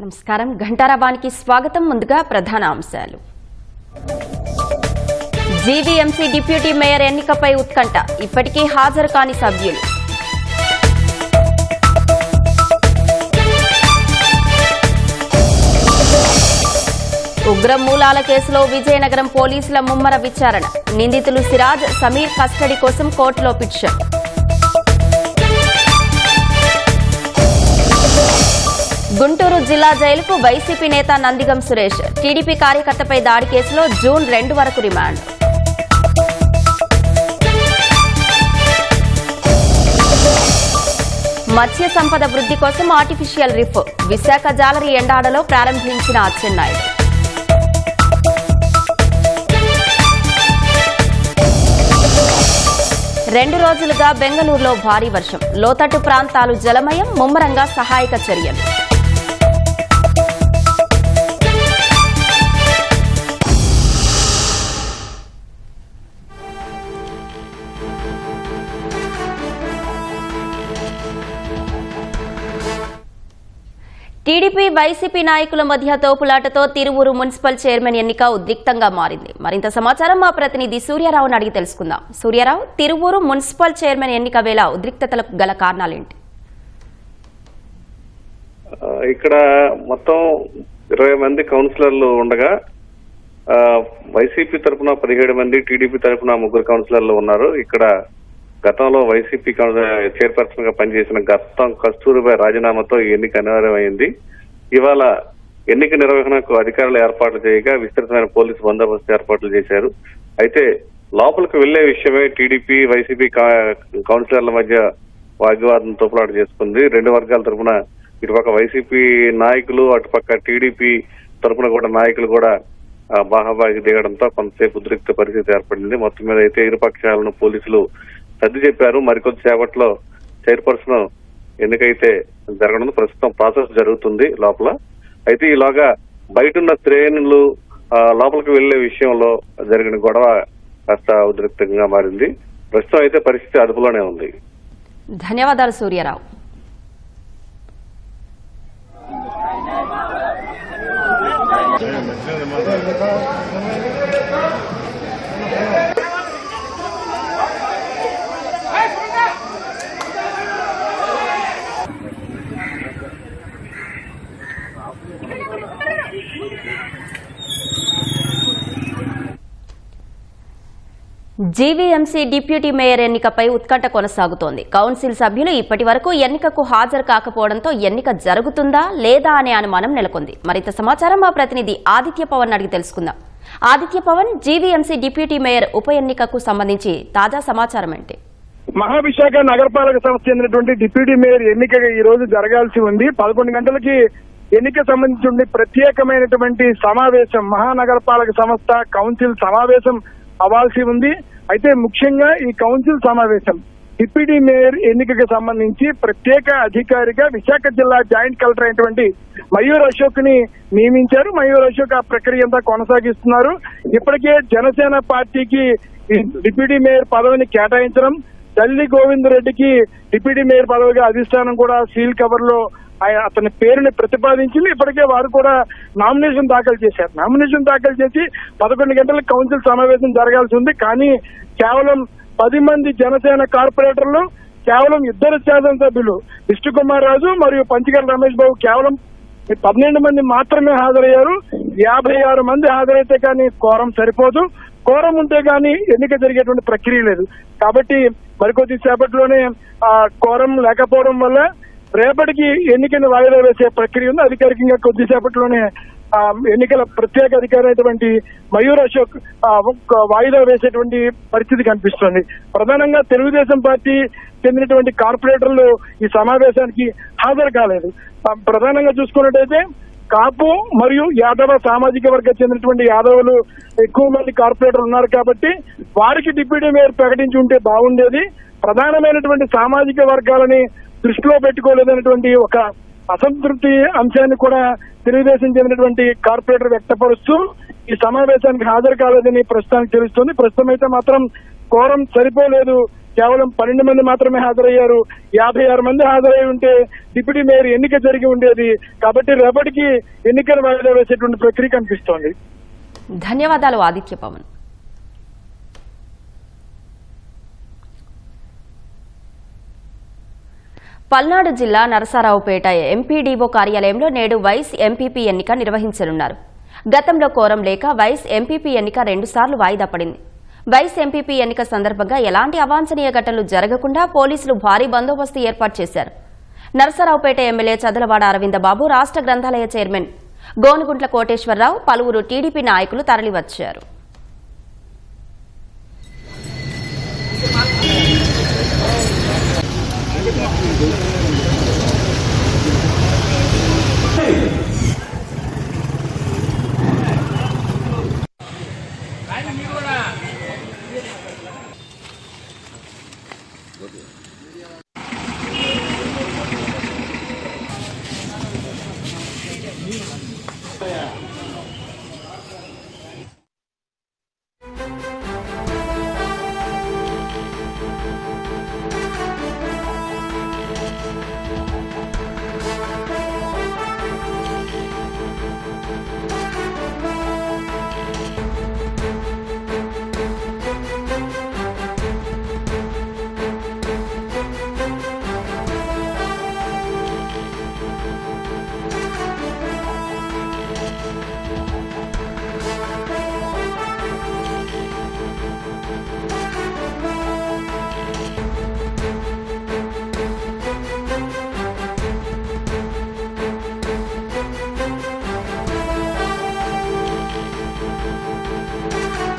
నమస్కారం ఘంటారావానికి స్వాగతం. ముందుగా ప్రధాన అంశాలు. జీవీఎంసీ డిప్యూటీ మేయర్ ఎన్నికపై ఉత్కంఠ, ఇప్పటికీ హాజరు కాని సభ్యులు. ఉగ్రం మూలాల కేసులో విజయనగరం పోలీసుల ముమ్మర విచారణ, నిందితులు సిరాజ్, సమీర్ కస్టడీ కోసం కోర్టులో పిటిషన్. గుంటూరు జిల్లా జైలుకు వైసీపీ నేత నందిగం సురేష్, టీడీపీ కార్యకర్తపై దాడి కేసులో జూన్ 2 వరకు రిమాండ్. మత్స్య సంపద వృద్ధి కోసం ఆర్టిఫిషియల్ రిఫ్, విశాఖ జాలరి ఎండాడలో ప్రారంభించిన అచ్చెన్నాయుడు. రెండు రోజులుగా బెంగళూరులో భారీ వర్షం, లోతట్టు ప్రాంతాలు జలమయం, ముమ్మరంగా సహాయక చర్యలు. టీడీపీ వైసీపీ నాయకుల మధ్య తోపులాటతో తిరువూరు మున్సిపల్ చైర్మన్ ఎన్నిక ఉద్రిక్తంగా మారింది. మరింత సమాచారం మా ప్రతినిధి సూర్యారావును అడిగి తెలుసుకుందాం. సూర్యారావు, తిరువూరు మున్సిపల్ చైర్మన్ ఎన్నిక వేళ ఉద్రిక్తతలకు గల కారణాలేంటి? ఇక్కడ మొత్తం 20 మంది కౌన్సిలర్లు ఉండగా వైసీపీ తరఫున 17 మంది, టీడీపీ తరఫున 3 కౌన్సిలర్లు ఉన్నారు. ఇక్కడ గతంలో వైసీపీ చైర్పర్సన్ గా పనిచేసిన కస్తూరిబా రాజీనామాతో ఈ ఎన్నిక అనివార్యమైంది. ఇవాళ ఎన్నిక నిర్వహణకు అధికారులు ఏర్పాట్లు చేయగా విస్తృతమైన పోలీసు బందోబస్తు ఏర్పాట్లు చేశారు. అయితే లోపలికి వెళ్లే విషయమే టీడీపీ వైసీపీ కౌన్సిలర్ల మధ్య వాగ్వాదం తోపులాట చేసుకుంది. రెండు వర్గాల తరఫున ఇటుపక్క వైసీపీ నాయకులు, అటుపక్క టీడీపీ తరఫున కూడా నాయకులు కూడా బాహాబాగి దిగడంతో కొంతసేపు ఉద్రిక్త పరిస్థితి ఏర్పడింది. మొత్తం మీద అయితే ఇరుపక్షాలను పోలీసులు సర్ది చెప్పారు. మరికొద్ది సేపట్లో చైర్పర్సన్ ఎన్నికైతే జరగనుంది. ప్రస్తుతం ప్రాసెస్ జరుగుతుంది లోపల. అయితే ఈలోగా బయటున్న శ్రేణులు లోపలికి వెళ్లే విషయంలో జరిగిన గొడవ కాస్త ఉద్రిక్తంగా మారింది. ప్రస్తుతం అయితే పరిస్థితి అదుపులోనే ఉంది. ధన్యవాదాలు సూర్యారావు. జీవీఎంసీ డిప్యూటీ మేయర్ ఎన్నికపై ఉత్కంఠ కొనసాగుతోంది. కౌన్సిల్ సభ్యులు ఇప్పటి వరకు ఎన్నికకు హాజరు కాకపోవడంతో ఎన్నిక జరుగుతుందా లేదా అనే అనుమానం నెలకొంది. మరింత సమాచారం మా ప్రతినిధి ఆదిత్య పవన్ అడిగి తెలుసుకుందాం. Aditya Pawan, GVMC deputy mayor ఉప ఎన్నికకు సంబంధించి తాజా సమాచారం ఏంటి? మహావిశాఖ నగరపాలక సంస్థ చెందినటువంటి డిప్యూటీ మేయర్ ఎన్నిక ఈ రోజు జరగాల్సి ఉంది. 11 గంటలకి ఎన్నిక సంబంధించి ప్రత్యేకమైనటువంటి సమావేశం, మహానగరపాలక సంస్థ కౌన్సిల్ సమావేశం అవ్వాల్సి ఉంది. అయితే ముఖ్యంగా ఈ కౌన్సిల్ సమావేశం డిప్యూటీ మేయర్ ఎన్నికకు సంబంధించి ప్రత్యేక అధికారిగా విశాఖ జిల్లా జాయింట్ కలెక్టర్ అయినటువంటి మయూర్ అశోక్ ని నియమించారు. మయూర్ అశోక్ ఆ ప్రక్రియ అంతా కొనసాగిస్తున్నారు. ఇప్పటికే జనసేన పార్టీకి డిప్యూటీ మేయర్ పదవిని కేటాయించడం, తల్లి గోవింద్ రెడ్డికి డిప్యూటీ మేయర్ పదవిగా అధిష్టానం కూడా సీల్ కవర్ లో అతని పేరుని ప్రతిపాదించింది. ఇప్పటికే వారు కూడా నామినేషన్ దాఖలు చేశారు. నామినేషన్ దాఖలు చేసి 11 గంటలకు కౌన్సిల్ సమావేశం జరగాల్సి ఉంది. కానీ కేవలం 10 మంది జనసేన కార్పొరేటర్లు, కేవలం 2 శాసనసభ్యులు విష్ణుకుమార్ రాజు మరియు పంచగల రమేష్ బాబు కేవలం 12 మంది మాత్రమే హాజరయ్యారు. 56 మంది హాజరైతే కానీ కోరం సరిపోదు. కోరం ఉంటే గానీ ఎన్నిక జరిగేటువంటి ప్రక్రియ లేదు. కాబట్టి మరికొద్ది సేపట్లోనే కోరం లేకపోవడం వల్ల రేపటికి ఎన్నికను వాయిదా వేసే ప్రక్రియ ఉంది. అధికారికంగా కొద్దిసేపట్లోనే ఎన్నికల ప్రత్యేక అధికారి అయినటువంటి మయూర్ అశోక్ వాయిదా వేసేటువంటి పరిస్థితి కనిపిస్తుంది. ప్రధానంగా తెలుగుదేశం పార్టీ చెందినటువంటి కార్పొరేటర్లు ఈ సమావేశానికి హాజరు కాలేదు. ప్రధానంగా చూసుకున్నట్టయితే కాపు మరియు యాదవ సామాజిక వర్గం చెందినటువంటి యాదవులు ఎక్కువ మంది కార్పొరేటర్లు ఉన్నారు. కాబట్టి వారికి డిప్యూటీ మేయర్ ప్రకటించి ఉంటే బాగుండేది. ప్రధానమైనటువంటి సామాజిక వర్గాలని దృష్టిలో పెట్టుకోలేదనేటువంటి ఒక అసంతృప్తి అంశాన్ని కూడా తెలుగుదేశం చెందినటువంటి కార్పొరేటర్ వ్యక్తపరుస్తూ ఈ సమావేశానికి హాజరు కాలేదని ప్రస్తుతానికి తెలుస్తుంది. ప్రస్తుతం అయితే మాత్రం కోరం సరిపోలేదు కేవలం 12 మంది మాత్రమే హాజరయ్యారు. 56 మంది హాజరై ఉంటే డిప్యూటీ మేయర్ ఎన్నిక జరిగి ఉండేది. కాబట్టి రేపటికి ఎన్నికలు వాయిదా వేసేటువంటి ప్రక్రియ కనిపిస్తోంది. ధన్యవాదాలు ఆదిత్య పవన్. పల్నాడు జిల్లా నరసరావుపేట ఎంపీడీఓ కార్యాలయంలో నేడు వైస్ ఎంపీపీ ఎన్నిక నిర్వహించనున్నారు. గతంలో కోరం లేక వైస్ ఎంపీపీ ఎన్నిక 2 సార్లు వాయిదా పడింది. వైస్ ఎంపీపీ ఎన్నిక సందర్భంగా ఎలాంటి అవాంఛనీయ ఘటనలు జరగకుండా పోలీసులు భారీ బందోబస్తు ఏర్పాటు చేశారు. నరసరావుపేట ఎమ్మెల్యే చదలవాడ అరవిందబాబు, రాష్ట్ర గ్రంథాలయ చైర్మన్ గోనుగుంట్ల కోటేశ్వరరావు, పలువురు టీడీపీ నాయకులు తరలివచ్చారు.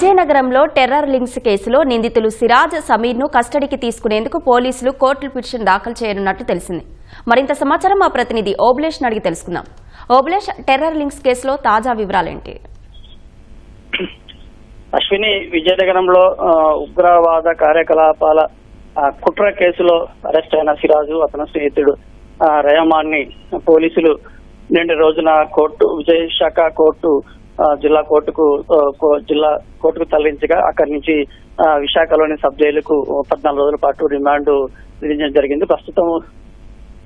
విజయనగరంలో టెర్రర్ లింక్స్ కేసులో నిందితులు సిరాజ్, సమీర్ను కస్టడీకి తీసుకునేందుకు పోలీసులు కోర్టు పిటిషన్ దాఖలు చేయనున్నట్టు తెలిసింది. మరింత సమాచారం మా ప్రతినిధి ఓబులేష్ అడిగి తెలుసుకుందాం. ఓబులేష్, టెర్రర్ లింక్స్ కేసులో తాజా వివరాలేంటి? అశ్విని, విజయనగరంలో ఉగ్రవాద కార్యకలాపాల కుట్ర కేసులో అరెస్ట్ అయిన సిరాజు, అతని స్నేహితుడు రహమాన్ని పోలీసులు నిన్న రోజున విజయశాఖ కోర్టు జిల్లా కోర్టుకు తరలించగా అక్కడి నుంచి విశాఖలోని సబ్ జైలుకు 14 రోజుల పాటు రిమాండ్ విధించడం జరిగింది. ప్రస్తుతం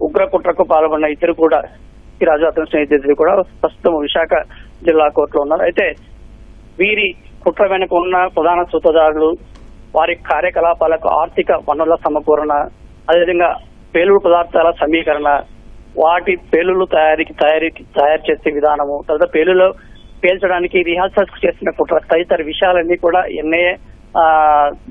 ఉగ్ర కుట్రకు పాల్గొన్న ఇద్దరు కూడా, సిరాజు అతని స్నేహితుడు కూడా ప్రస్తుతం విశాఖ జిల్లా కోర్టులో ఉన్నారు. అయితే వీరి కుట్ర వెనుక ఉన్న ప్రధాన సూత్రధారులు, వారి కార్యకలాపాలకు ఆర్థిక వనరుల సమకూరణ, అదేవిధంగా పేలుడు పదార్థాల సమీకరణ, వాటి పేలుళ్లు తయారు చేసే విధానము, తర్వాత పేలులో పేల్చడానికి రిహార్సల్స్ చేసిన కుట్ర తదితర విషయాలన్నీ కూడా ఎన్ఐఏ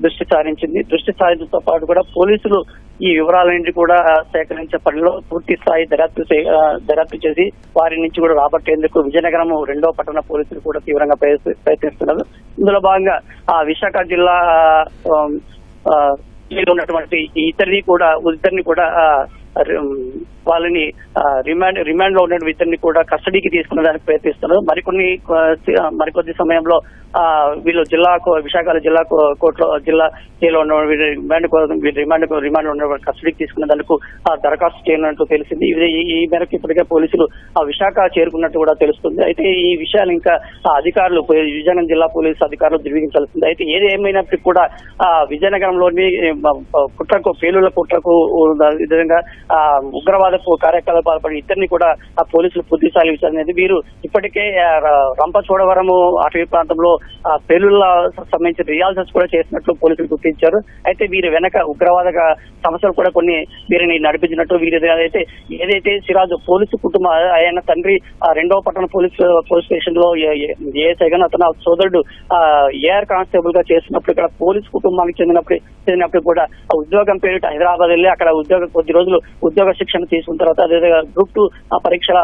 దృష్టి సారించడంతో పాటు కూడా పోలీసులు ఈ వివరాలన్నింటి కూడా సేకరించే పనిలో పూర్తి స్థాయి దర్యాప్తు చేసి వారి నుంచి కూడా రాబట్టేందుకు విజయనగరం 2వ పట్టణ పోలీసులు కూడా తీవ్రంగా ప్రయత్నిస్తున్నారు. ఇందులో భాగంగా విశాఖ జిల్లా ఉన్నటువంటి ఇద్దరిని కూడా వాళ్ళని రిమాండ్ లో ఉన్న ఇద్దరిని కూడా కస్టడీకి తీసుకునేదానికి ప్రయత్నిస్తున్నారు. మరికొద్ది సమయంలో వీళ్ళు విశాఖ జిల్లా కోర్టులో జిల్లా జైల్లో ఉన్న రిమాండ్ ఉన్న కస్టడీకి తీసుకునేందుకు దరఖాస్తు చేయనున్నట్టు తెలిసింది. ఈ మేరకు ఇప్పటికే పోలీసులు విశాఖ చేరుకున్నట్టు కూడా తెలుస్తుంది. అయితే ఈ విషయాలు ఇంకా అధికారులు, విజయనగరం జిల్లా పోలీసు అధికారులు ధృవీకరించాల్సింది. అయితే ఏది ఏమైనప్పటికీ కూడా విజయనగరంలోని పేలుళ్ల కుట్రకు విధంగా ఉగ్రవాద కార్యకలాపాలు పడి ఇద్దరిని కూడా పోలీసులు పూర్తి స్థాయి విచారణ. వీరు ఇప్పటికే రంపచోడవరము అటవీ ప్రాంతంలో పేలుళ్ల సంబంధించిన రియాల్సెస్ కూడా చేసినట్లు పోలీసులు గుర్తించారు. అయితే వీరి వెనక ఉగ్రవాద సమస్యలు కూడా కొన్ని వీరిని నడిపించినట్టు అయితే ఏదైతే సిరాజు పోలీసు కుటుంబం ఆయన తండ్రి 2వ పట్టణ పోలీస్ స్టేషన్ లో ఏఎస్ఐగా అతను సోదరుడు ఏఆర్ కానిస్టేబుల్ గా చేసినప్పుడు ఇక్కడ పోలీసు కుటుంబానికి చెందినప్పుడు కూడా ఉద్యోగం పేరిట హైదరాబాద్ వెళ్ళి అక్కడ కొద్ది రోజులు ఉద్యోగ శిక్షణ తీసుకున్న తర్వాత అదేవిధంగా గ్రూప్ 2 పరీక్షల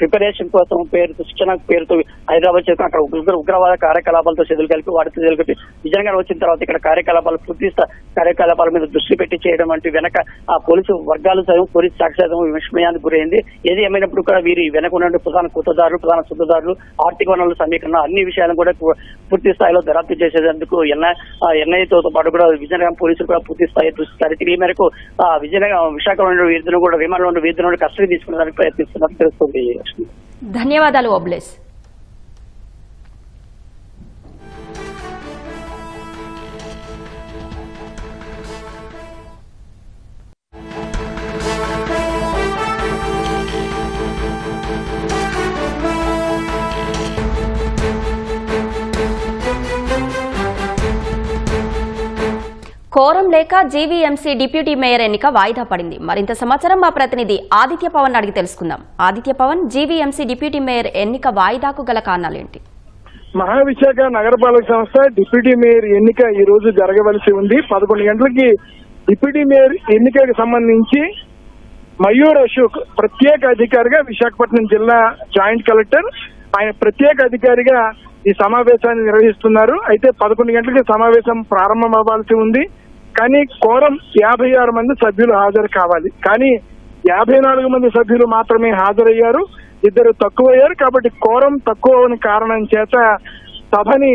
ప్రిపరేషన్ కోసం శిక్షణ పేరుతో హైదరాబాద్ చేసిన అక్కడ ఉగ్రవాద కార్యకలాపాలతో వాటితో కలిపి విజయనగరం వచ్చిన తర్వాత ఇక్కడ పూర్తి కార్యకలాపాల మీద దృష్టి పెట్టి చేయడం వంటి వెనక పోలీసు వర్గాలు సైతం పోలీసు శాఖ సైతం విస్మయానికి గురైంది. ఏది ఏమైనప్పుడు కూడా వీరి వెనక ఉన్న ప్రధాన సూత్రధారులు ఆర్థిక వనరుల సమీకరణ అన్ని విషయాలను కూడా పూర్తి స్థాయిలో దర్యాప్తు చేసేందుకు ఎన్ఐతో పాటు కూడా విజయనగరం పోలీసులు కూడా పూర్తి స్థాయి దృష్టి సారించి ఈ మేరకు విశాఖలో వీరిని కూడా రిమాండ్లో వీరిని కస్టడీ తీసుకునేందుకు ప్రయత్నిస్తున్నట్టు తెలుస్తుంది. ధన్యవాదాలు ఓబులేష్. కోరం లేక జీవీఎంసీ డిప్యూటీ మేయర్ ఎన్నిక వాయిదా పడింది. మరింత సమాచారం మా ప్రతినిధి ఆదిత్య పవన్ అడిగి తెలుసుకుందాం. Aditya Pawan, GVMC deputy mayor ఎన్నిక వాయిదాకు గల కారణాలేంటి? మహావిశాఖ నగరపాలక సంస్థ డిప్యూటీ మేయర్ ఎన్నిక ఈ రోజు జరగవలసి ఉంది. 11 గంటలకి డిప్యూటీ మేయర్ ఎన్నికకు సంబంధించి మయూర్ అశోక్ ప్రత్యేక అధికారిగా, విశాఖపట్నం జిల్లా జాయింట్ కలెక్టర్, ఆయన ప్రత్యేక అధికారిగా ఈ సమావేశాన్ని నిర్వహిస్తున్నారు. అయితే 11 గంటలకి సమావేశం ప్రారంభం అవ్వాల్సి ఉంది. కానీ కోరం 56 మంది సభ్యులు హాజరు కావాలి. కానీ 54 మంది సభ్యులు మాత్రమే హాజరయ్యారు, 2 తక్కువయ్యారు. కాబట్టి కోరం తక్కువ అవని కారణం చేత సభని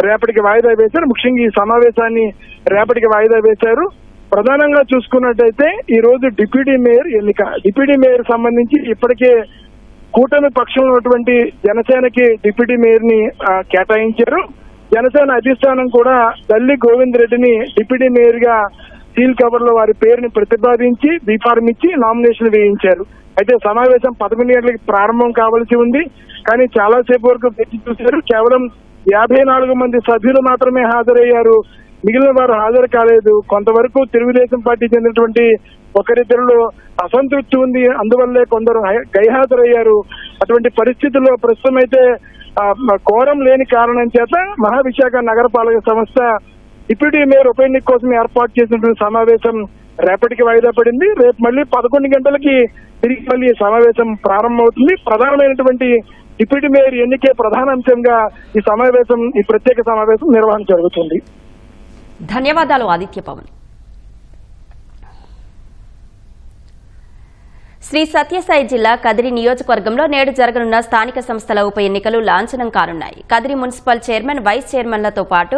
రేపటికి వాయిదా వేశారు. ముఖ్యంగా ఈ సమావేశాన్ని రేపటికి వాయిదా వేశారు. ప్రధానంగా చూసుకున్నట్టయితే ఈ రోజు డిప్యూటీ మేయర్ ఎన్నిక. డిప్యూటీ మేయర్ సంబంధించి ఇప్పటికే కూటమి పక్షంలో ఉన్నటువంటి జనసేనకి డిప్యూటీ మేయర్ ని కేటాయించారు. జనసేన అధిష్టానం కూడా దల్లి గోవింద్ రెడ్డిని డిప్యూటీ మేయర్ గా సీల్ కవర్ లో వారి పేరుని ప్రతిపాదించి బీఫార్మ్ ఇచ్చి నామినేషన్ వేయించారు. అయితే సమావేశం 11 గంటలకి ప్రారంభం కావాల్సి ఉంది. కానీ చాలా సేపు వరకు వేచి చూశారు. కేవలం 54 మంది సభ్యులు మాత్రమే హాజరయ్యారు, మిగిలిన వారు హాజరు కాలేదు. కొంతవరకు తెలుగుదేశం పార్టీ చెందినటువంటి ఒకరిద్దరిలో అసంతృప్తి ఉంది, అందువల్లే కొందరు గైహాజరయ్యారు. అటువంటి పరిస్థితుల్లో ప్రస్తుతం అయితే కోరం లేని కారణం చేత మహావిశాఖ నగరపాలక సంస్థ డిప్యూటీ మేయర్ ఉప ఎన్నిక కోసం ఏర్పాటు చేసినటువంటి సమావేశం రేపటికి వాయిదా పడింది. రేపు మళ్ళీ 11 గంటలకి తిరిగి మళ్ళీ సమావేశం ప్రారంభమవుతుంది. ప్రధానమైనటువంటి డిప్యూటీ మేయర్ ఎన్నికే ప్రధాన అంశంగా ఈ ప్రత్యేక సమావేశం నిర్వహణ జరుగుతుంది. ధన్యవాదాలు ఆదిత్య పవన్. శ్రీ సత్యసాయి జిల్లా కదిరి నియోజకవర్గంలో నేడు జరగనున్న స్థానిక సంస్థల ఉప ఎన్నికలు లాంఛనం కానున్నాయి. కదిరి మున్సిపల్ చైర్మన్, వైస్ చైర్మన్లతో పాటు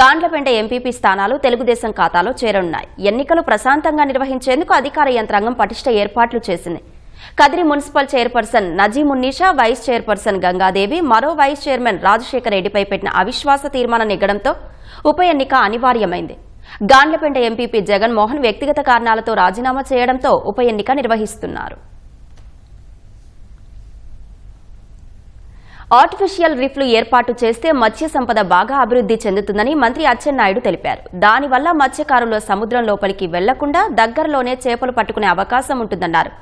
గాండ్లపెంట ఎంపీపీ స్థానాలు తెలుగుదేశం ఖాతాలో చేరనున్నాయి. ఎన్నికలు ప్రశాంతంగా నిర్వహించేందుకు అధికార యంత్రాంగం పటిష్ట ఏర్పాట్లు చేసింది. Kadiri municipal chairperson Nazeemunnisha, vice chairperson Gangadevi, మరో వైస్ చైర్మన్ రాజశేఖర రెడ్డిపై పెట్టిన అవిశ్వాస తీర్మానం నెగ్గడంతో ఉప ఎన్నిక అనివార్యమైంది. గాండ్లపెంట ఎంపీపీ జగన్మోహన్ వ్యక్తిగత కారణాలతో రాజీనామా చేయడంతో ఉప ఎన్నిక నిర్వహిస్తున్నారు. ఆర్టిఫిషియల్ రీఫ్లు ఏర్పాటు చేస్తే మత్స్య సంపద బాగా అభివృద్ధి చెందుతుందని మంత్రి అచ్చెన్నాయుడు తెలిపారు. దానివల్ల మత్స్యకారులు సముద్రం లోపలికి వెళ్లకుండా దగ్గరలోనే చేపలు పట్టుకునే అవకాశం ఉంటుందన్నారు.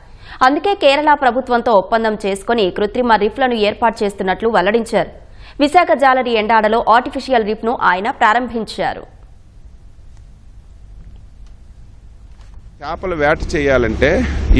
అందుకే కేరళ ప్రభుత్వంతో ఒప్పందం చేసుకుని కృత్రిమ రీఫ్లను ఏర్పాటు చేస్తున్నట్లు వెల్లడించారు. విశాఖ జాలరి ఎండాడలో ఆర్టిఫిషియల్ రీఫ్ను ఆయన ప్రారంభించారు. చేపల వేట చేయాలంటే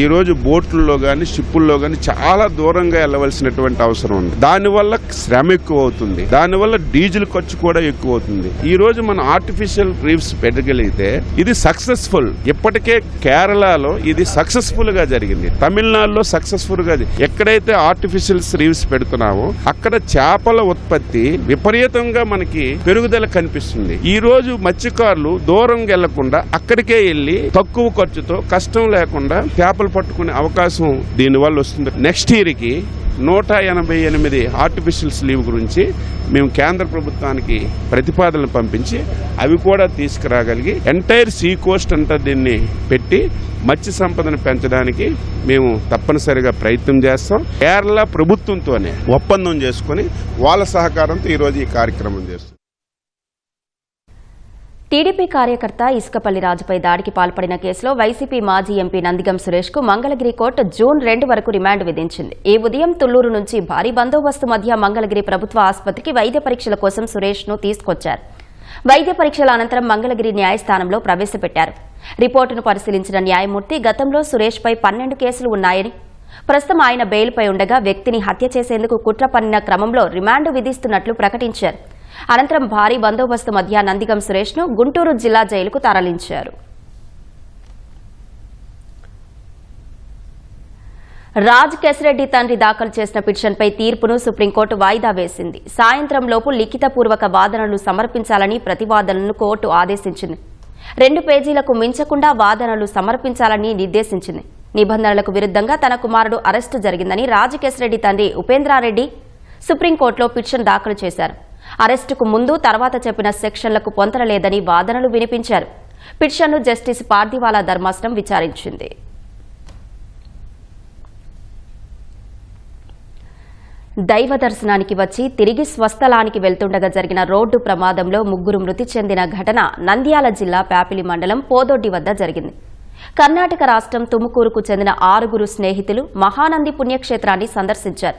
ఈరోజు బోట్లలో కానీ షిప్పుల్లో కానీ చాలా దూరంగా వెళ్ళవలసినటువంటి అవసరం ఉంది. దానివల్ల శ్రమ ఎక్కువ అవుతుంది, దానివల్ల డీజిల్ ఖర్చు కూడా ఎక్కువ అవుతుంది. ఈ రోజు మన ఆర్టిఫిషియల్ రీఫ్స్ పెట్టగలిగితే ఇది సక్సెస్ఫుల్. ఇప్పటికే కేరళలో ఇది సక్సెస్ఫుల్ గా జరిగింది, తమిళనాడులో సక్సెస్ఫుల్ గా. ఎక్కడైతే ఆర్టిఫిషియల్ రీఫ్స్ పెడుతున్నామో అక్కడ చేపల ఉత్పత్తి విపరీతంగా మనకి పెరుగుదల కనిపిస్తుంది. ఈ రోజు మత్స్యకారులు దూరం వెళ్లకుండా అక్కడికే వెళ్లి తక్కువ ఖర్చుతో కష్టం లేకుండా చేపలు పట్టుకునే అవకాశం దీనివల్ల వస్తుంది. నెక్స్ట్ ఇయర్ కి 188 ఆర్టిఫిషియల్ లీవ్ గురించి మేము కేంద్ర ప్రభుత్వానికి ప్రతిపాదనలు పంపించి అవి కూడా తీసుకురాగలిగి ఎంటైర్ సీ కోస్ట్ అంతా దీన్ని పెట్టి మత్స్య సంపదను పెంచడానికి మేము తప్పనిసరిగా ప్రయత్నం చేస్తాం. కేరళ ప్రభుత్వంతోనే ఒప్పందం చేసుకుని వాళ్ళ సహకారంతో ఈరోజు ఈ కార్యక్రమం చేస్తాం. టీడీపీ కార్యకర్త ఇసుకపల్లి రాజుపై దాడికి పాల్పడిన కేసులో వైసీపీ మాజీ ఎంపీ నందిగం సురేష్ కు మంగళగిరి కోర్టు జూన్ 2 వరకు రిమాండ్ విధించింది. ఈ ఉదయం తుళ్లూరు నుంచి భారీ బందోబస్తు మధ్య మంగళగిరి ప్రభుత్వ ఆసుపత్రికి వైద్య పరీక్షల కోసం సురేష్ ను తీసుకొచ్చారు. వైద్య పరీక్షల అనంతరం మంగళగిరి న్యాయస్థానంలో ప్రవేశపెట్టారు. రిపోర్టును పరిశీలించిన న్యాయమూర్తి గతంలో సురేష్ పై 12 కేసులు ఉన్నాయని, ప్రస్తుతం ఆయన బెయిల్పై ఉండగా వ్యక్తిని హత్య చేసేందుకు కుట్ర పన్నిన క్రమంలో రిమాండ్ విధిస్తున్నట్లు ప్రకటించారు. అనంతరం భారీ బందోబస్తు మధ్య నందిగం సురేష్ ను గుంటూరు జిల్లా జైలుకు తరలించారు. రాజ్ కేశరెడ్డి తండ్రి దాఖలు చేసిన పిటిషన్పై తీర్పును సుప్రీంకోర్టు వాయిదా వేసింది. సాయంత్రంలోపు లిఖితపూర్వక వాదనలు సమర్పించాలని ప్రతివాదనలను కోర్టు ఆదేశించింది. 2 పేజీలకు మించకుండా వాదనలు సమర్పించాలని నిర్దేశించింది. నిబంధనలకు విరుద్ధంగా తన కుమారుడు అరెస్టు జరిగిందని రాజ్ కేశరెడ్డి తండ్రి ఉపేంద్రారెడ్డి సుప్రీంకోర్టులో పిటిషన్ దాఖలు చేశారు. అరెస్టుకు ముందు తర్వాత చెప్పిన సెక్షన్లకు పొంతనలేదని వాదనలు వినిపించారు. పిటిషన్ను జస్టిస్ పార్దివాలా ధర్మాసనం విచారించింది. దైవ దర్శనానికి వచ్చి తిరిగి స్వస్థలానికి వెళ్తుండగా జరిగిన రోడ్డు ప్రమాదంలో 3 మృతి చెందిన ఘటన నంద్యాల జిల్లా ప్యాపిలి మండలం పోదొడ్డి వద్ద జరిగింది. కర్ణాటక రాష్ట్రం తుముకూరుకు చెందిన 6 స్నేహితులు మహానంది పుణ్యక్షేత్రాన్ని సందర్శించారు.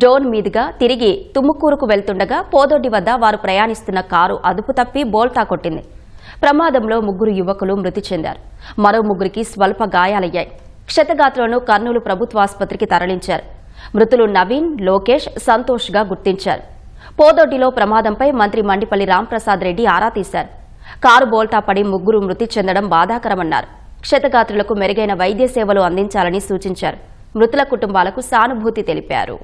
డోన్ మీదుగా తిరిగి తుముకూరుకు వెళ్తుండగా పోదొడ్డి వద్ద వారు ప్రయాణిస్తున్న కారు అదుపు తప్పి బోల్తా కొట్టింది. ప్రమాదంలో 3 యువకులు మృతి చెందారు. మరో 3కి స్వల్ప గాయాలయ్యాయి. క్షతగాత్రులను కర్నూలు ప్రభుత్వాసుపత్రికి తరలించారు. మృతులు నవీన్, లోకేష్, సంతోష్గా గుర్తించారు. పోదొడ్డిలో ప్రమాదంపై మంత్రి మండిపల్లి రాంప్రసాద్ రెడ్డి ఆరా తీశారు. కారు బోల్తా పడి 3 మృతి చెందడం బాధాకరమన్నారు. క్షతగాత్రులకు మెరుగైన వైద్య సేవలు అందించాలని సూచించారు. మృతుల కుటుంబాలకు సానుభూతి తెలిపారు.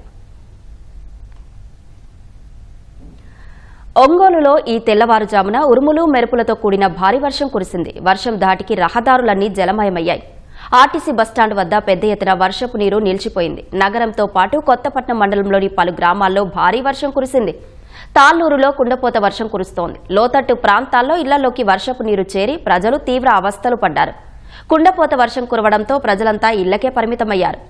ఒంగోలులో ఈ తెల్లవారుజామున ఉరుములు మెరుపులతో కూడిన భారీ వర్షం కురిసింది. వర్షం ధాటికి రహదారులన్నీ జలమయమయ్యాయి. ఆర్టీసీ బస్టాండ్ వద్ద పెద్ద ఎత్తున వర్షపు నీరు నిలిచిపోయింది. నగరంతో పాటు కొత్తపట్నం మండలంలోని పలు గ్రామాల్లో భారీ వర్షం కురిసింది. తాళ్లూరులో కుండపోత వర్షం కురుస్తోంది. లోతట్టు ప్రాంతాల్లో ఇళ్లలోకి వర్షపు నీరు చేరి ప్రజలు తీవ్ర అవస్థలు పడ్డారు. కుండపోత వర్షం కురవడంతో ప్రజలంతా ఇళ్లకే పరిమితమయ్యారు.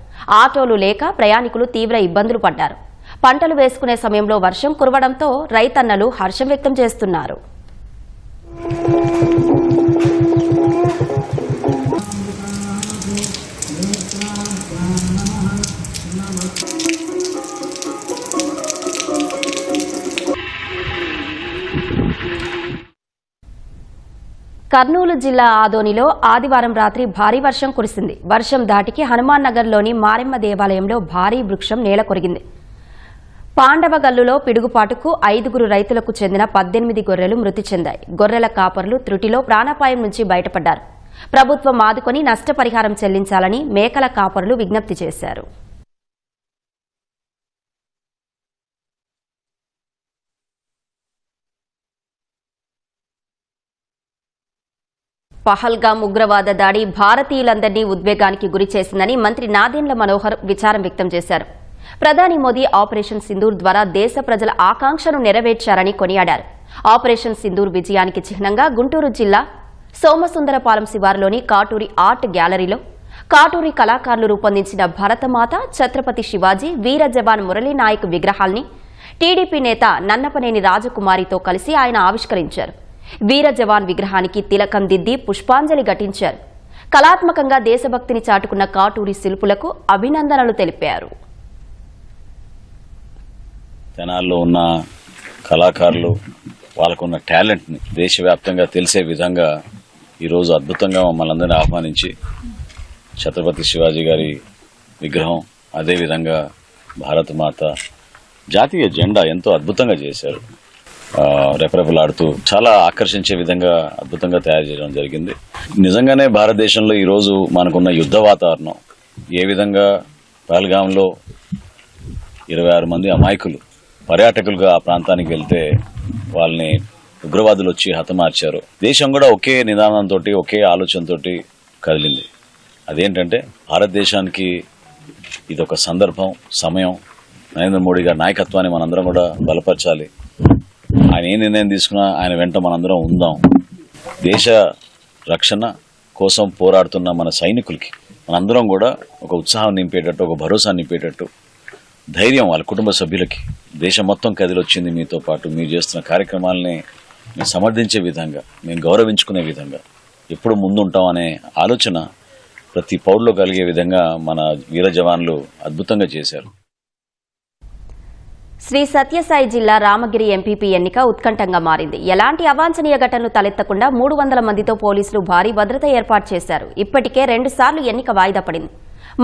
ఆటోలు లేక ప్రయాణికులు తీవ్ర ఇబ్బందులు పడ్డారు. పంటలు వేసుకునే సమయంలో వర్షం కురవడంతో రైతన్నలు హర్షం వ్యక్తం చేస్తున్నారు. కర్నూలు జిల్లా ఆదోనిలో ఆదివారం రాత్రి భారీ వర్షం కురిసింది. వర్షం ధాటికి హనుమాన్ నగర్లోని మారెమ్మ దేవాలయంలో భారీ వృక్షం నేలకొరిగింది. పాండవగల్లులో పిడుగుపాటుకు 5 రైతులకు చెందిన 18 గొర్రెలు మృతి చెందాయి. గొర్రెల కాపరులు త్రుటిలో ప్రాణాపాయం నుంచి బయటపడ్డారు. ప్రభుత్వం ఆదుకొని నష్టపరిహారం చెల్లించాలని మేకల కాపరులు విజ్ఞప్తి చేశారు. పహల్గామ్ ఉగ్రవాద దాడి భారతీయులందరినీ ఉద్వేగానికి గురిచేసిందని మంత్రి నాదెండ్ల మనోహర్ విచారం వ్యక్తం చేశారు. ప్రధాని మోదీ ఆపరేషన్ సింధూర్ ద్వారా దేశ ప్రజల ఆకాంక్షను నెరవేర్చారని కొనియాడారు. ఆపరేషన్ సింధూర్ విజయానికి చిహ్నంగా గుంటూరు జిల్లా సోమసుందరపాలెం శివారులోని కాటూరి ఆర్ట్ గ్యాలరీలో కాటూరి కళాకారులు రూపొందించిన భరతమాత, ఛత్రపతి శివాజీ, వీర జవాన్ మురళీనాయక్ విగ్రహాల్ని టీడీపీ నేత నన్నపనేని రాజకుమారితో కలిసి ఆయన ఆవిష్కరించారు. వీర జవాన్ విగ్రహానికి తిలకం దిద్ది పుష్పాంజలి ఘటించారు. కళాత్మకంగా దేశభక్తిని చాటుకున్న కాటూరి శిల్పులకు అభినందనలు తెలిపారు. తెనాల్లో ఉన్న కళాకారులు వాళ్ళకున్న టాలెంట్ని దేశవ్యాప్తంగా తెలిసే విధంగా ఈరోజు అద్భుతంగా మమ్మల్ని అందరినీ ఆహ్వానించి ఛత్రపతి శివాజీ గారి విగ్రహం, అదేవిధంగా భారతమాత, జాతీయ జెండా ఎంతో అద్భుతంగా చేశారు. రెపరెపలాడుతూ చాలా ఆకర్షించే విధంగా అద్భుతంగా తయారు చేయడం జరిగింది. నిజంగానే భారతదేశంలో ఈరోజు మనకున్న యుద్ధ వాతావరణం ఏ విధంగా పహల్గాంలో 26 మంది అమాయకులు పర్యాటకులుగా ఆ ప్రాంతానికి వెళ్తే వాళ్ళని ఉగ్రవాదులు వచ్చి హతమార్చారు. దేశం కూడా ఒకే నిదానంతో, ఒకే ఆలోచనతో కదిలింది. అదేంటంటే భారతదేశానికి ఇదొక సందర్భం, సమయం. నరేంద్ర మోడీ గారి నాయకత్వాన్ని మనందరం కూడా బలపరచాలి. ఆయన ఏ నిర్ణయం తీసుకున్నా ఆయన వెంట మనందరం ఉందాం. దేశ రక్షణ కోసం పోరాడుతున్న మన సైనికులకి మనందరం కూడా ఒక ఉత్సాహం నింపేటట్టు, ఒక భరోసా నింపేటట్టు, ధైర్యం వాళ్ళ కుటుంబ సభ్యులకి, దేశం మొత్తం కదిలొచ్చింది మీతో పాటు, మీరు చేస్తున్న కార్యక్రమాలని మేము సమర్థించే విధంగా, మేము గౌరవించుకునే విధంగా ఎప్పుడు ముందుంటాం అనే ఆలోచన ప్రతి పౌరులో కలిగే విధంగా మన వీర జవాన్లు అద్భుతంగా చేశారు. శ్రీ సత్యసాయి జిల్లా రామగిరి ఎంపీపీ ఎన్నిక ఉత్కంఠంగా మారింది. ఎలాంటి అవాంఛనీయ ఘటనలు తలెత్తకుండా 300 మందితో పోలీసులు భారీ భద్రత ఏర్పాటు చేశారు. ఇప్పటికే 2 సార్లు ఎన్నిక వాయిదా పడింది.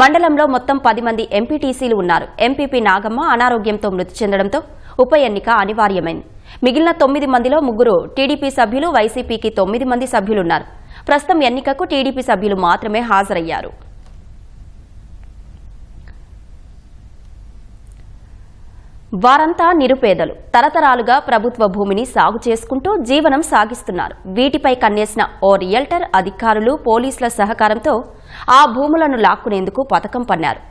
మండలంలో మొత్తం 10 మంది ఎంపీటీసీలు ఉన్నారు. ఎంపీపీ నాగమ్మ అనారోగ్యంతో మృతి చెందడంతో ఉప ఎన్నిక అనివార్యమైంది. మిగిలిన 9 మందిలో 3 టీడీపీ సభ్యులు, వైసీపీకి 9 మంది సభ్యులున్నారు. ప్రస్తుతం ఎన్నికకు టీడీపీ సభ్యులు మాత్రమే హాజరయ్యారు. వారంతా నిరుపేదలు. తరతరాలుగా ప్రభుత్వ భూమిని సాగు చేసుకుంటూ జీవనం సాగిస్తున్నారు. వీటిపై కన్నేసిన ఓ రియల్టర్ అధికారులు, పోలీసుల సహకారంతో ఆ భూములను లాక్కునేందుకు పథకం పన్నారు.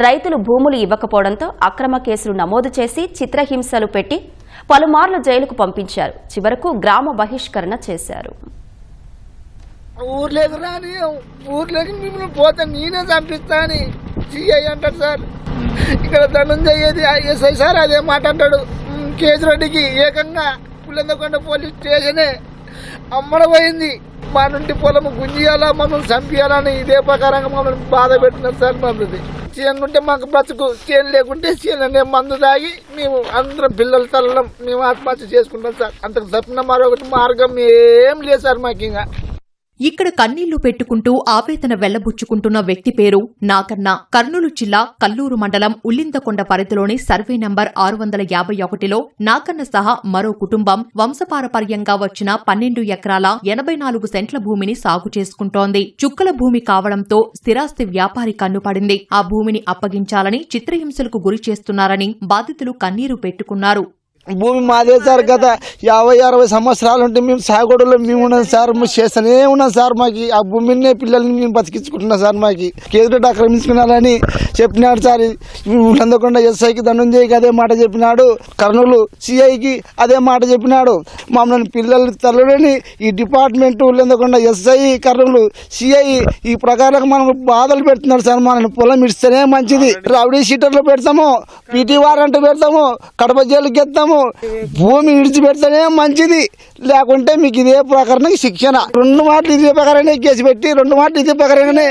రైతులు భూములు ఇవ్వకపోవడంతో అక్రమ కేసులు నమోదు చేసి చిత్రహింసలు పెట్టి పలుమార్లు జైలుకు పంపించారు. చివరకు గ్రామ బహిష్కరణ చేశారు. ఊర్లోకి రాని, ఊర్లోకి మిమ్మల్ని పోతే నేనే చంపిస్తాను సిఐ అంటారు సార్. ఇక్కడ ధనంజయ్యేది ఎస్ఐ సార్ అదే మాట అంటాడు. కేసిరెడ్డికి ఏకంగా పుల్లెందకొండ పోలీస్ స్టేషనే అమ్మడమైంది. మా నుండి పొలము గుంజియాలా, మమ్మల్ని చంపియాలని ఇదే ప్రకారంగా మమ్మల్ని బాధ పెట్టిన సార్. మమ్మల్ని చేను ఉంటే మాకు బ్రతుకు, చేను లేకుంటే చేను అనే మందు తాగి మేము అందరం పిల్లల తల్లం మేము ఆత్మహత్య చేసుకుంటాం సార్. అంతకు తప్పిన మరొకటి మార్గం ఏం లేదు సార్ మాకు. ఇంకా ఇక్కడ కన్నీళ్లు పెట్టుకుంటూ ఆవేదన వెళ్లబుచ్చుకుంటున్న వ్యక్తి పేరు నాకన్న. కర్నూలు జిల్లా కల్లూరు మండలం ఉల్లిందకొండ పరిధిలోని సర్వే నంబర్ 651లో నాకన్న సహా మరో కుటుంబం వంశపారపర్యంగా వచ్చిన 12 ఎకరాల 84 సెంట్ల భూమిని సాగు చేసుకుంటోంది. చుక్కల భూమి కావడంతో స్థిరాస్తి వ్యాపారి కన్నుపడింది. ఆ భూమిని అప్పగించాలని చిత్రహింసలకు గురి చేస్తున్నారని బాధితులు కన్నీరు పెట్టుకున్నారు. భూమి మాదే సార్. గత 50-60 సంవత్సరాలు ఉంటే మేము సాగుడులో మేము ఉన్నాం సార్. చేస్తూనే ఉన్నాం సార్. మాకు ఆ భూమిని పిల్లల్ని మేము బతికించుకుంటున్నాం సార్. మాకు కేసురెడ్డి ఆక్రమించుకున్నారని చెప్పినాడు సార్. ఉల్లందకొండ ఎస్ఐకి ధనంజయ్కి అదే మాట చెప్పినాడు. కర్నూలు సిఐకి అదే మాట చెప్పినాడు. మమ్మల్ని పిల్లల తల్లులని ఈ డిపార్ట్మెంట్ ఉల్లందకొండ ఎస్ఐ కర్నూలు సిఐ ఈ ప్రకారంగా మనం బాధలు పెడుతున్నారు సార్. మనల్ని పొలం ఇస్తేనే మంచిది. రౌడీ షీటర్లు పెడతాము, పీటీ వారెంట్ పెడతాము, కడప జైలుకి ఎత్తాము. భూమి విడిచిపెడితేనే మంచిది, లేకుంటే మీకు ఇదే ప్రకారం శిక్షణ. 2 మాటలు ఇదే ప్రకారంగానే కేసు పెట్టి 2 మాటలు ఇదే ప్రకారంగానే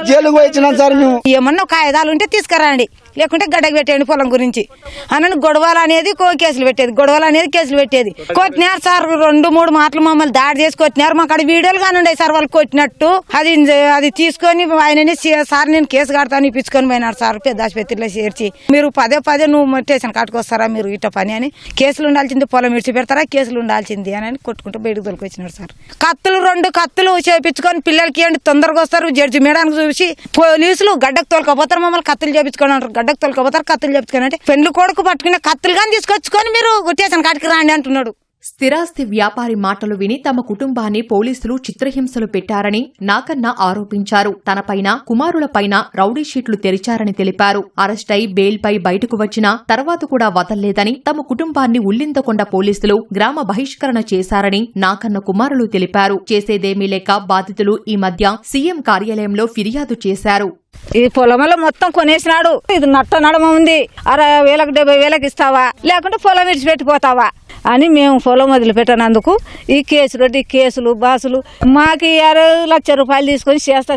జైలుకు వచ్చినాం సార్. మేము ఏమన్నా కాయిదాలు ఉంటే తీసుకురండి, లేకుంటే గడ్డకు పెట్టేయండి పొలం గురించి అని గొడవలు అనేది కేసులు పెట్టేది. గొడవలు అనేది కేసులు పెట్టేది. కొట్టినారు సార్ 2-3 మాటలు మమ్మల్ని దాడి చేసి కొట్టినారు. మాకు అక్కడ వీడియోలు కానుండే సార్ వాళ్ళు కొట్టినట్టు. అది తీసుకొని ఆయనని సార్ నేను కేసు కడతాను ఇప్పించుకొని పోయినారు సార్. పెద్ద ఆసుపత్రిలో చేర్చి మీరు పదే నువ్వు స్టేషన్ కాటుకొస్తారా మీరు ఇట పని అని, కేసులు ఉండాల్సింది పొలం విడిచి పెడతారా, కేసులు ఉండాల్సింది అని కొట్టుకుంటూ బయటకు తొలికొచ్చినారు సార్. 2 కత్తులు చేపించుకొని పిల్లలకి ఏంటి తొందరగా వస్తారు. జడ్జి మేడానికి చూసి పోలీసులు గడ్డకు తోలుకపోతారు. మమ్మల్ని కత్తులు చేపించుకొని అంటారు. గడ్డకు తోలుకపోతారు, కత్తులు చెప్తున్నా అంటే పెండ్లు కొడుకు పట్టుకునే కత్తులు కానీ తీసుకొచ్చుకొని మీరు స్టేషన్ కాటికి రాండి అంటున్నాడు. స్థిరాస్తి వ్యాపారి మాటలు విని తమ కుటుంబాన్ని పోలీసులు చిత్రహింసలు పెట్టారని నాకన్న ఆరోపించారు. తనపైన కుమారులపైన రౌడీ షీట్లు తెరిచారని తెలిపారు. అరెస్టై బెయిల్పై బయటకు వచ్చిన తర్వాత కూడా వదల్లేదని, తమ కుటుంబాన్ని ఉల్లిందకొండ పోలీసులు గ్రామ బహిష్కరణ చేశారని నాకన్న కుమారులు తెలిపారు. చేసేదేమీ లేక బాధితులు ఈ మధ్య సీఎం కార్యాలయంలో ఫిర్యాదు చేశారు. ఈ పొలంలో మొత్తం కొనేసినాడు. ఇది నట్ట నడమ ఉంది. 60,000 70,000 ఇస్తావా, లేకుంటే పొలం విడిచిపెట్టిపోతావా అని మేము పొలం వదిలిపెట్టినందుకు ఈ కేసులు బాసులు మాకు 60 లక్ష రూపాయలు తీసుకొని చేస్తా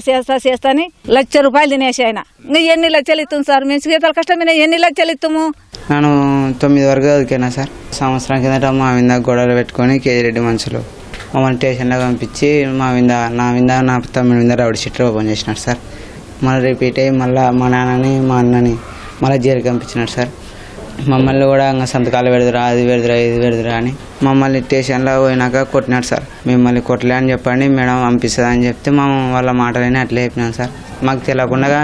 అని 1 లక్ష రూపాయలు తినేసి ఆయన. ఇంకా ఎన్ని లక్షలు ఇస్తాం సార్? మేము చేతల కష్టమైన ఎన్ని లక్షలు ఇస్తాము? నేను 9 వరకు చదువుకున్నా సార్. సంవత్సరం కిందట మా మీద గొడవలు పెట్టుకొని కేజిరెడ్డి మనుషులు మమ్మల్ని స్టేషన్లో పంపించి నా మీద నా తమ్ముడి మీద రౌడీ షీట్లు ఓపెన్ చేసినారు సార్. మళ్ళీ రిపీట్ అయ్యి మళ్ళీ మా నాన్నని మా అన్నని మళ్ళీ జైలుకి పంపించినారు సార్. మమ్మల్ని కూడా ఇంకా సంతకాలు పెడదురా, అది పెడదురా, ఇది పెడదురా అని మమ్మల్ని స్టేషన్లో పోయినాక కొట్టినాడు సార్. మిమ్మల్ని కొట్టలే అని చెప్పండి మేడం పంపిస్తుంది అని చెప్తే వాళ్ళ మాటలని అట్లే చెప్పినాం సార్. మాకు తెలియకుండా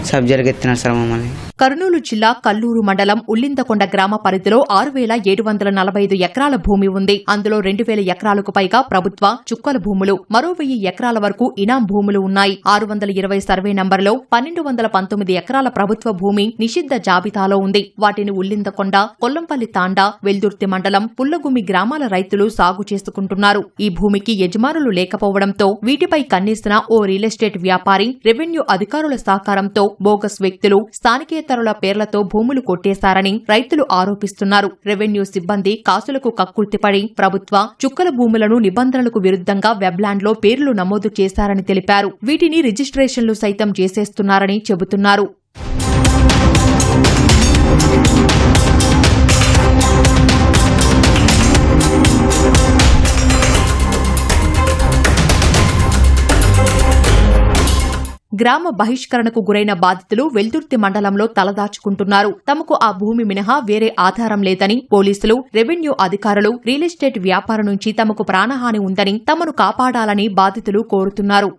సబ్ జైలుకి ఎత్తినారు సార్ మమ్మల్ని. కర్నూలు జిల్లా కల్లూరు మండలం ఉల్లిందకొండ గ్రామ పరిధిలో 6,745 ఎకరాల భూమి ఉంది. అందులో 2,000 ఎకరాలకు పైగా ప్రభుత్వ చుక్కల భూములు, మరో 1,000 ఎకరాల వరకు ఇనాం భూములు ఉన్నాయి. 620 సర్వే నంబర్లో 1,219 ఎకరాల ప్రభుత్వ భూమి నిషిద్ధ జాబితాలో ఉంది. వాటిని ఉల్లిందకొండ, కొల్లంపల్లి తాండా, వెల్దుర్తి మండలం పుల్లగుమి గ్రామాల రైతులు సాగు చేసుకుంటున్నారు. ఈ భూమికి యజమానులు లేకపోవడంతో వీటిపై కన్నేసిన ఓ రియల్ ఎస్టేట్ వ్యాపారి, రెవెన్యూ అధికారుల సహకారంతో బోగస్ వ్యక్తులు స్థానికేతరుల పేర్లతో భూములు కొట్టేశారని రైతులు ఆరోపిస్తున్నారు. రెవెన్యూ సిబ్బంది కాసులకు కక్కుర్తిపడి ప్రభుత్వ చుక్కల భూములను నిబంధనలకు విరుద్ధంగా వెబ్లాండ్లో పేర్లు నమోదు చేశారని తెలిపారు. వీటిని రిజిస్ట్రేషన్లు సైతం చేసేస్తున్నారని చెబుతున్నారు. గ్రామ బహిష్కరణకు గురైన బాధితులు వెల్దుర్తి మండలంలో తలదాచుకుంటున్నారు. తమకు ఆ భూమి మినహా వేరే ఆధారం లేదని, పోలీసులు, రెవెన్యూ అధికారులు, రియల్ ఎస్టేట్ వ్యాపారం నుంచి తమకు ప్రాణహాని ఉందని, తమను కాపాడాలని బాధితులు కోరుతున్నారు.